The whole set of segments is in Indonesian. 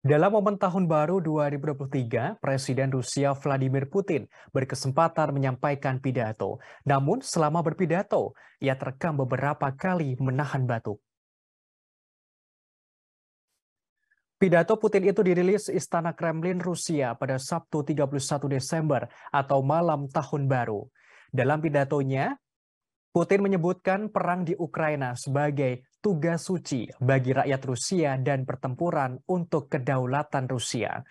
Dalam momen Tahun Baru 2023, Presiden Rusia Vladimir Putin berkesempatan menyampaikan pidato. Namun, selama berpidato, ia terekam beberapa kali menahan batuk. Pidato Putin itu dirilis Istana Kremlin Rusia pada Sabtu 31 Desember atau malam Tahun Baru. Dalam pidatonya, Putin menyebutkan perang di Ukraina sebagai tugas suci bagi rakyat Rusia dan pertempuran untuk kedaulatan Rusia.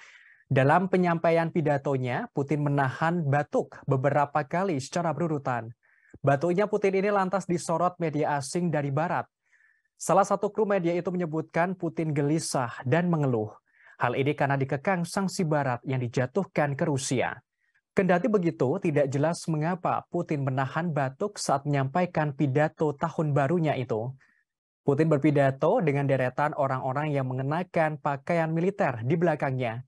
Dalam penyampaian pidatonya, Putin menahan batuk beberapa kali secara berurutan. Batuknya Putin ini lantas disorot media asing dari Barat. Salah satu kru media itu menyebutkan Putin gelisah dan mengeluh. Hal ini karena dikekang sanksi Barat yang dijatuhkan ke Rusia. Kendati begitu, tidak jelas mengapa Putin menahan batuk saat menyampaikan pidato tahun barunya itu. Putin berpidato dengan deretan orang-orang yang mengenakan pakaian militer di belakangnya.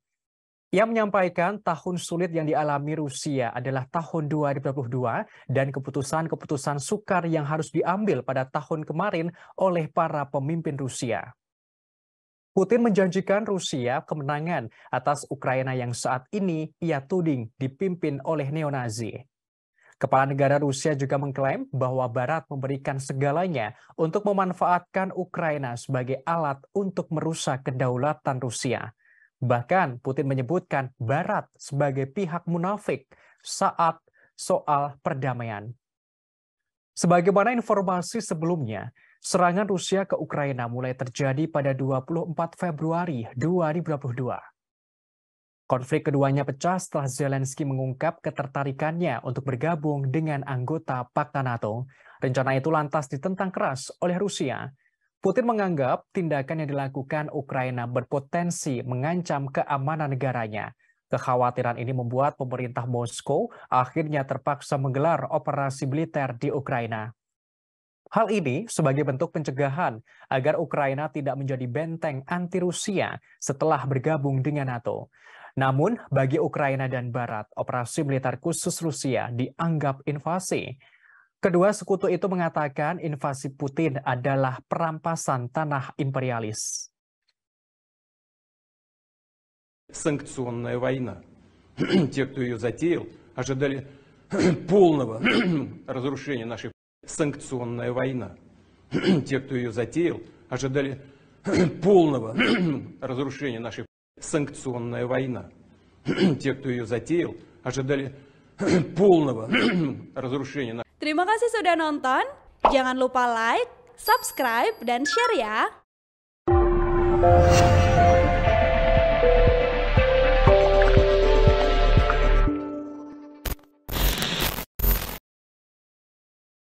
Ia menyampaikan tahun sulit yang dialami Rusia adalah tahun 2022 dan keputusan-keputusan sukar yang harus diambil pada tahun kemarin oleh para pemimpin Rusia. Putin menjanjikan Rusia kemenangan atas Ukraina yang saat ini ia tuding dipimpin oleh neonazi. Kepala negara Rusia juga mengklaim bahwa Barat memberikan segalanya untuk memanfaatkan Ukraina sebagai alat untuk merusak kedaulatan Rusia. Bahkan Putin menyebutkan Barat sebagai pihak munafik saat soal perdamaian. Sebagaimana informasi sebelumnya, serangan Rusia ke Ukraina mulai terjadi pada 24 Februari 2022. Konflik keduanya pecah setelah Zelensky mengungkap ketertarikannya untuk bergabung dengan anggota Pakta NATO. Rencana itu lantas ditentang keras oleh Rusia. Putin menganggap tindakan yang dilakukan Ukraina berpotensi mengancam keamanan negaranya. Kekhawatiran ini membuat pemerintah Moskow akhirnya terpaksa menggelar operasi militer di Ukraina. Hal ini sebagai bentuk pencegahan agar Ukraina tidak menjadi benteng anti-Rusia setelah bergabung dengan NATO. Namun, bagi Ukraina dan Barat, operasi militer khusus Rusia dianggap invasi. Kedua sekutu itu mengatakan invasi Putin adalah perampasan tanah imperialis. Санкционная война. Те, кто ее затеял, ожидали полного разрушения нашей. Санкционная война. Те, кто ее затеял, ожидали полного разрушения нашей. Санкционная война. Те, кто ее затеял, ожидали полного разрушения нашей. Terima kasih sudah nonton. Jangan lupa like, subscribe, dan share ya.